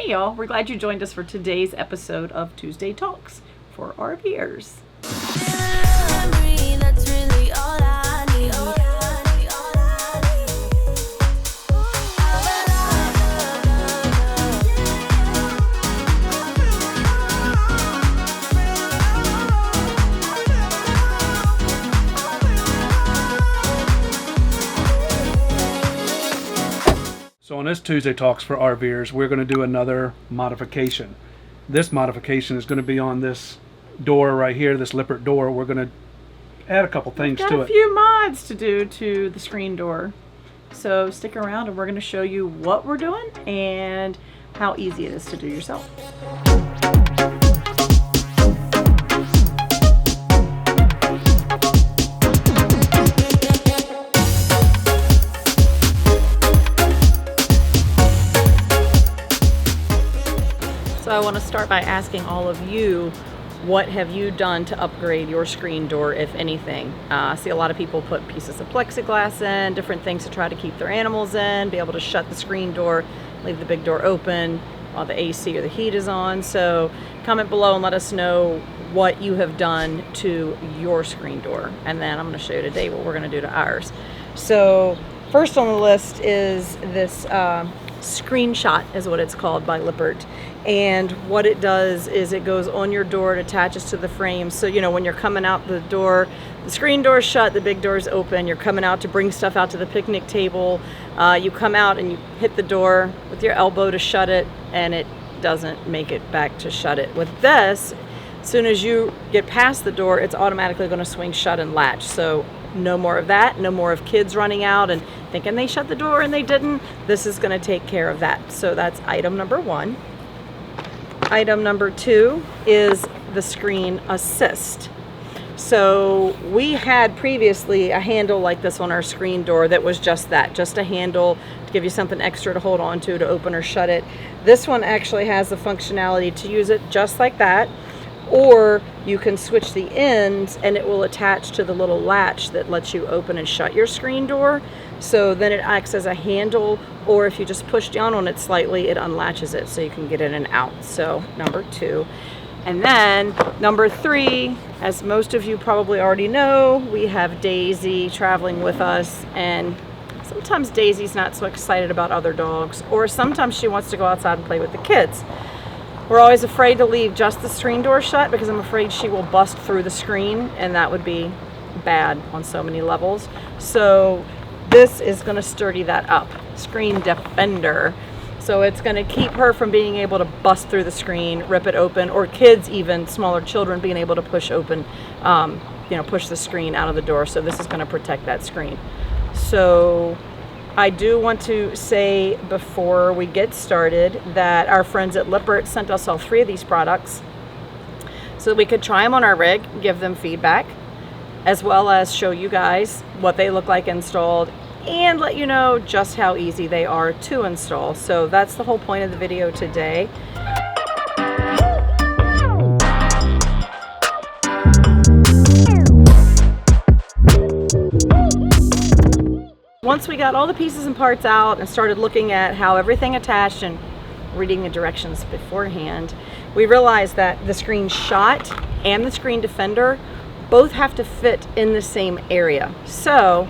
Hey y'all, we're glad you joined us for today's episode of Tuesday Talks for RVers. So on this Tuesday Talks for RVers, we're going to do another modification. This modification is going to be on this door right here, this Lippert door. We're going to add a couple things to it. Got a few mods to do to the screen door. So stick around and we're going to show you what we're doing and how easy it is to do yourself. So I want to start by asking all of you, what have you done to upgrade your screen door, if anything? I see a lot of people put pieces of plexiglass in, different things to try to keep their animals in, be able to shut the screen door, leave the big door open while the AC or the heat is on. So comment below and let us know what you have done to your screen door. And then I'm going to show you today what we're going to do to ours. So first on the list is this screenshot is what it's called by Lippert. And what it does is it goes on your door, it attaches to the frame. So, you know, when you're coming out the door, the screen door's shut, the big door's open, you're coming out to bring stuff out to the picnic table. You come out and you hit the door with your elbow to shut it, and it doesn't make it back to shut it. With this, as soon as you get past the door, it's automatically going to swing shut and latch. So no more of that, no more of kids running out and thinking they shut the door and they didn't. This is going to take care of that. So that's item number one. Item number two is the screen assist. So we had previously a handle like this on our screen door that was just that, just a handle to give you something extra to hold on to open or shut it. This one actually has the functionality to use it just like that, or you can switch the ends and it will attach to the little latch that lets you open and shut your screen door. So then it acts as a handle, or if you just push down on it slightly, it unlatches it so you can get in and out. So number two. And then number three, as most of you probably already know, we have Daisy traveling with us, and sometimes Daisy's not so excited about other dogs, or sometimes she wants to go outside and play with the kids. We're always afraid to leave just the screen door shut because I'm afraid she will bust through the screen, and that would be bad on so many levels. So this is going to sturdy that up. Screen defender. So it's going to keep her from being able to bust through the screen, rip it open, or kids, even smaller children, being able to push open, push the screen out of the door. So this is going to protect that screen. So I do want to say before we get started that our friends at Lippert sent us all three of these products so that we could try them on our rig, give them feedback, as well as show you guys what they look like installed and let you know just how easy they are to install. So that's the whole point of the video today. Once we got all the pieces and parts out and started looking at how everything attached and reading the directions beforehand, we realized that the screen shot and the screen defender both have to fit in the same area. So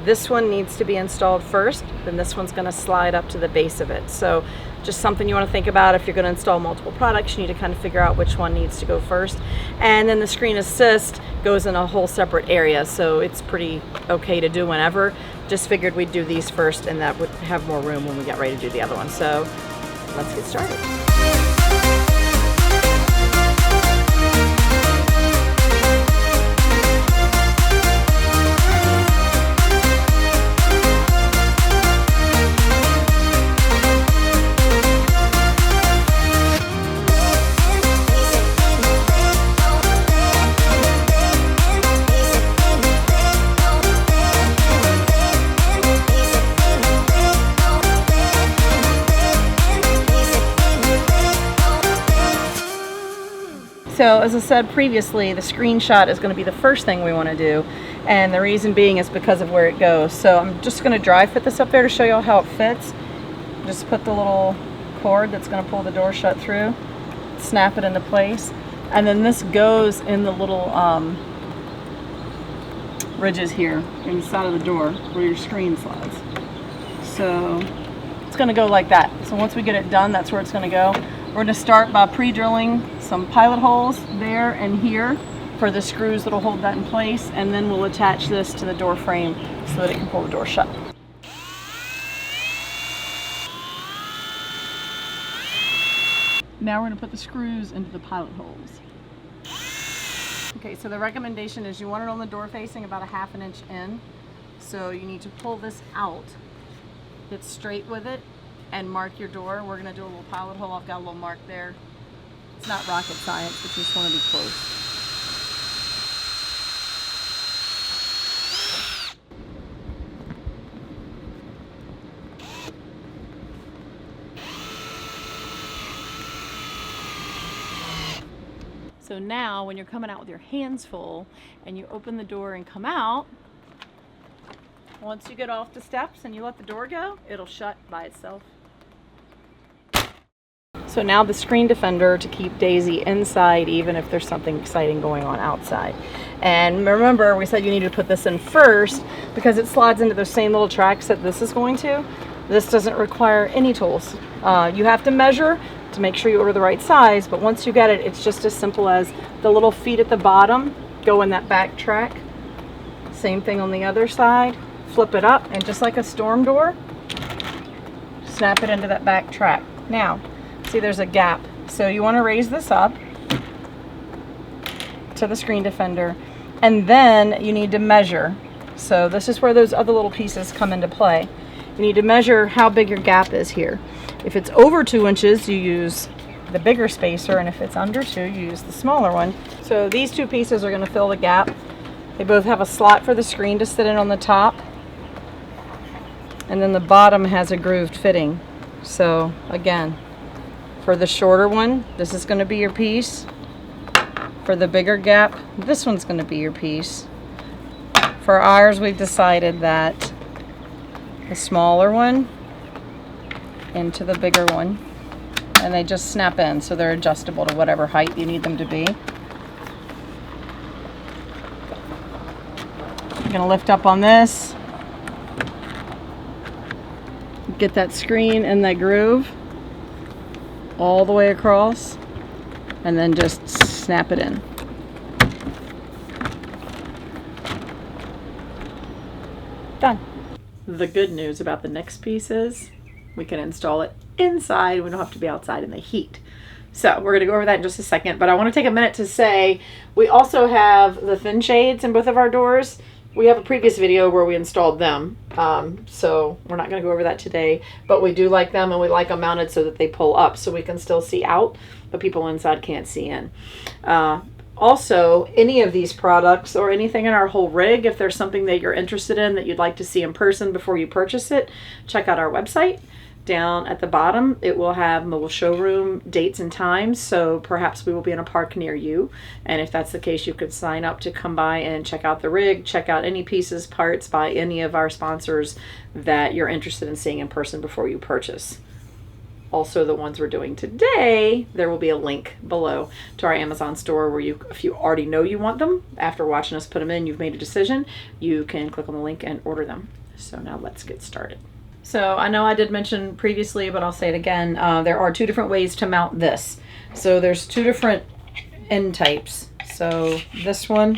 this one needs to be installed first, then this one's going to slide up to the base of it. So just something you want to think about if you're going to install multiple products. You need to kind of figure out which one needs to go first. And then the screen assist goes in a whole separate area, so it's pretty okay to do whenever. Just figured we'd do these first, and that would have more room when we get ready to do the other one. So let's get started. So as I said previously, the screenshot is going to be the first thing we want to do, and the reason being is because of where it goes. So I'm just going to dry fit this up there to show you all how it fits. Just put the little cord that's going to pull the door shut through. Snap it into place. And then this goes in the little ridges here inside of the door where your screen slides. So it's going to go like that. So once we get it done, that's where it's going to go. We're going to start by pre-drilling some pilot holes there and here for the screws that will hold that in place, and then we'll attach this to the door frame so that it can pull the door shut. Now we're going to put the screws into the pilot holes. Okay, so the recommendation is you want it on the door facing about a ½ inch in. So you need to pull this out, get straight with it, and mark your door. We're going to do a little pilot hole. I've got a little mark there. It's not rocket science, but you just want to be close. So now when you're coming out with your hands full and you open the door and come out, once you get off the steps and you let the door go, it'll shut by itself. So now the screen defender to keep Daisy inside even if there's something exciting going on outside. And remember, we said you need to put this in first because it slides into those same little tracks that this is going to. This doesn't require any tools. You have to measure to make sure you order the right size, but once you get it, it's just as simple as the little feet at the bottom go in that back track. Same thing on the other side. Flip it up, and just like a storm door, snap it into that back track. Now, see there's a gap. So you want to raise this up to the screen defender, and then you need to measure. So this is where those other little pieces come into play. You need to measure how big your gap is here. If it's over 2 inches, you use the bigger spacer, and if it's under 2, you use the smaller one. So these two pieces are going to fill the gap. They both have a slot for the screen to sit in on the top, and then the bottom has a grooved fitting. So again, for the shorter one, this is going to be your piece. For the bigger gap, this one's going to be your piece. For ours, we've decided that the smaller one into the bigger one, and they just snap in, so they're adjustable to whatever height you need them to be. You're going to lift up on this, get that screen in that groove all the way across, and then just snap it in. Done. The good news about the next piece is we can install it inside. We don't have to be outside in the heat. So we're going to go over that in just a second, but I want to take a minute to say we also have the thin shades in both of our doors. We have a previous video where we installed them, so we're not going to go over that today, but we do like them, and we like them mounted so that they pull up so we can still see out, but people inside can't see in. Also, any of these products or anything in our whole rig, if there's something that you're interested in that you'd like to see in person before you purchase it, check out our website. Down at the bottom, it will have mobile showroom dates and times, so perhaps we will be in a park near you. And if that's the case, you could sign up to come by and check out the rig, check out any pieces, parts by any of our sponsors that you're interested in seeing in person before you purchase. Also, the ones we're doing today, there will be a link below to our Amazon store where you, if you already know you want them, after watching us put them in, you've made a decision, you can click on the link and order them. So now let's get started. So I know I did mention previously, but I'll say it again, there are two different ways to mount this. So there's two different end types. So this one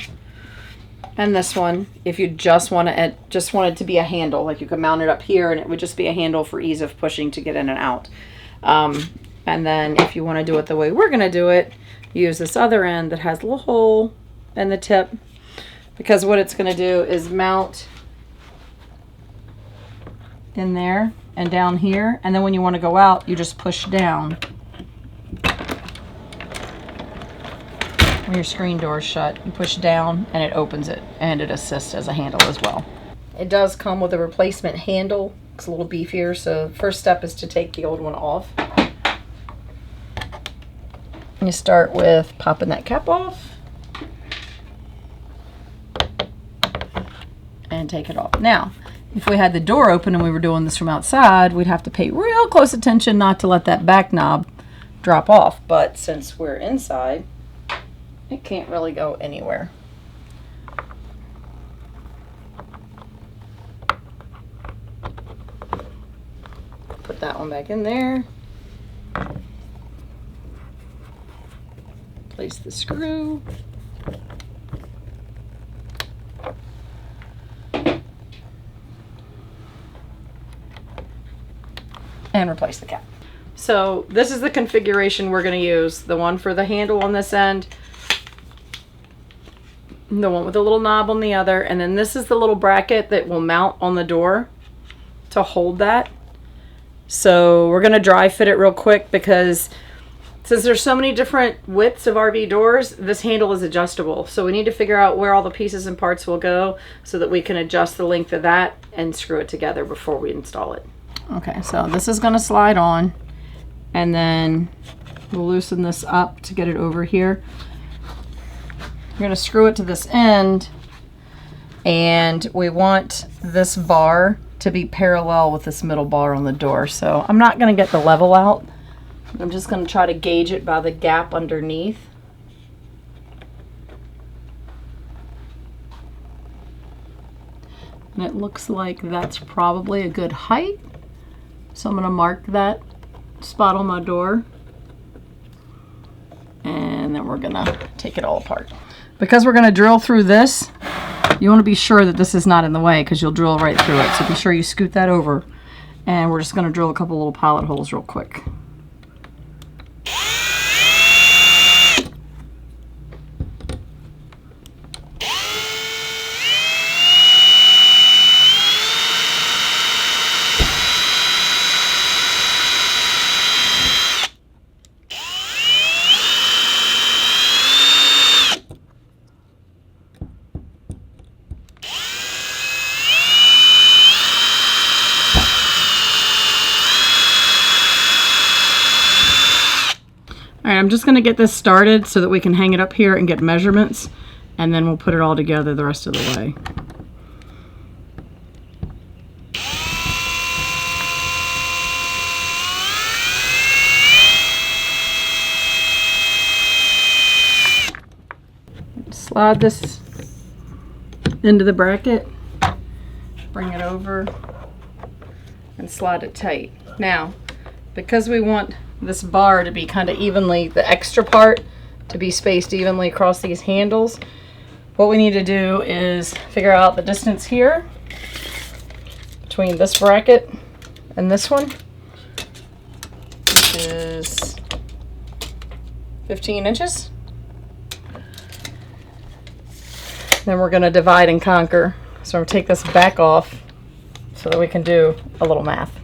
and this one, if you just want it to be a handle, like you could mount it up here and it would just be a handle for ease of pushing to get in and out. And then if you want to do it the way we're going to do it, use this other end that has a little hole in the tip, because what it's going to do is mount in there and down here, and then when you want to go out, you just push down when your screen door is shut. You push down and it opens it, and it assists as a handle as well. It does come with a replacement handle. It's a little beefier, so first step is to take the old one off. You start with popping that cap off and take it off. Now, if we had the door open and we were doing this from outside, we'd have to pay real close attention not to let that back knob drop off. But since we're inside, it can't really go anywhere. Put that one back in there. Place the screw. And replace the cap. So this is the configuration we're going to use. The one for the handle on this end, the one with the little knob on the other, and then this is the little bracket that will mount on the door to hold that. So we're going to dry fit it real quick because since there's so many different widths of RV doors, this handle is adjustable. So we need to figure out where all the pieces and parts will go so that we can adjust the length of that and screw it together before we install it. Okay, so this is going to slide on, and then we'll loosen this up to get it over here. We're going to screw it to this end, and we want this bar to be parallel with this middle bar on the door. So I'm not going to get the level out. I'm just going to try to gauge it by the gap underneath. And it looks like that's probably a good height. So I'm going to mark that spot on my door. And then we're going to take it all apart. Because we're going to drill through this, you want to be sure that this is not in the way because you'll drill right through it. So be sure you scoot that over. And we're just going to drill a couple little pilot holes real quick. Alright, I'm just going to get this started so that we can hang it up here and get measurements, and then we'll put it all together the rest of the way. Slide this into the bracket, bring it over, and slide it tight. Now, because we want this bar to be kind of evenly, the extra part to be spaced evenly across these handles, what we need to do is figure out the distance here between this bracket and this one, which is 15 inches. Then we're going to divide and conquer. So I'm going to take this back off so that we can do a little math.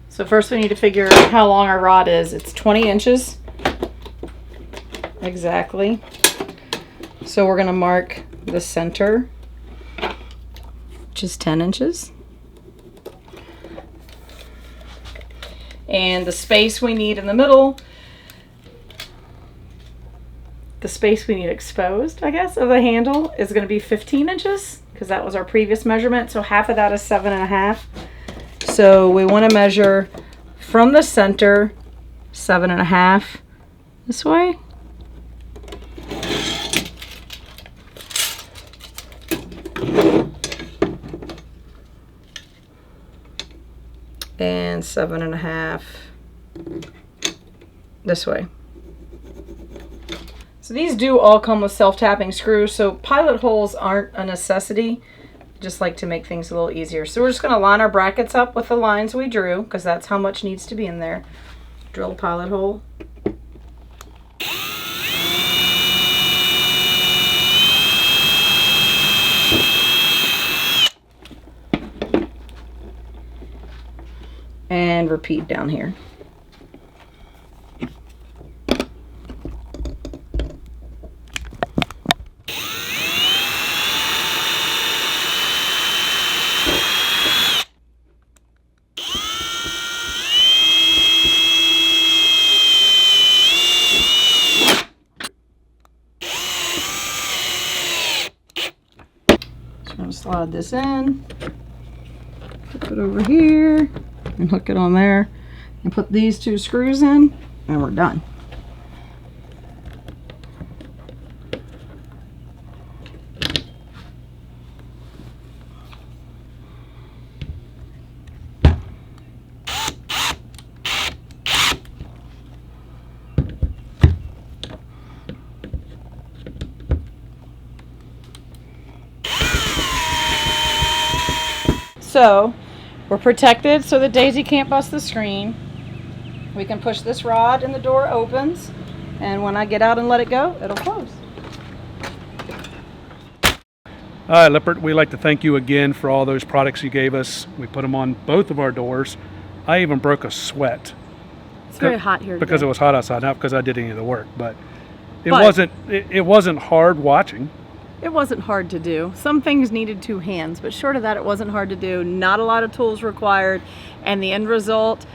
So first we need to figure out how long our rod is. It's 20 inches exactly. So we're going to mark the center, which is 10 inches. And the space we need in the middle, the space we need exposed, I guess, of the handle is going to be 15 inches because that was our previous measurement. So half of that is 7.5. So we want to measure from the center 7.5 this way. And 7.5 this way. So these do all come with self-tapping screws, so pilot holes aren't a necessity. Just like to make things a little easier. So we're just going to line our brackets up with the lines we drew because that's how much needs to be in there. Drill a pilot hole. And repeat down here. Slide this in. Put it over here and hook it on there and put these 2 screws in and we're done. So we're protected so that Daisy can't bust the screen. We can push this rod and the door opens, and when I get out and let it go, it'll close. All right, Lippert, we'd like to thank you again for all those products you gave us. We put them on both of our doors. I even broke a sweat. It's very hot here because today. it was hot outside, not because I did any of the work, but it wasn't hard watching. It wasn't hard to do. Some things needed 2 hands, but short of that, it wasn't hard to do. Not a lot of tools required, and the end result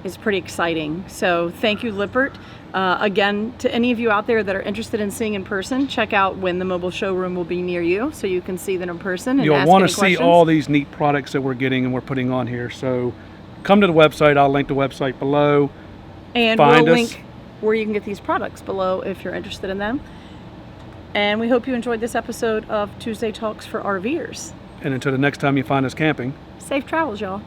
is pretty exciting. So thank you, Lippert. Again, to any of you out there that are interested in seeing in person, check out when the mobile showroom will be near you so you can see them in person and You'll ask want any to see questions. all these neat products that we're getting and we're putting on here. So come to the website. I'll link the website below. And Find we'll us. link where you can get these products below if you're interested in them. And we hope you enjoyed this episode of Tuesday Talks for RVers. And until the next time you find us camping, Safe travels, y'all.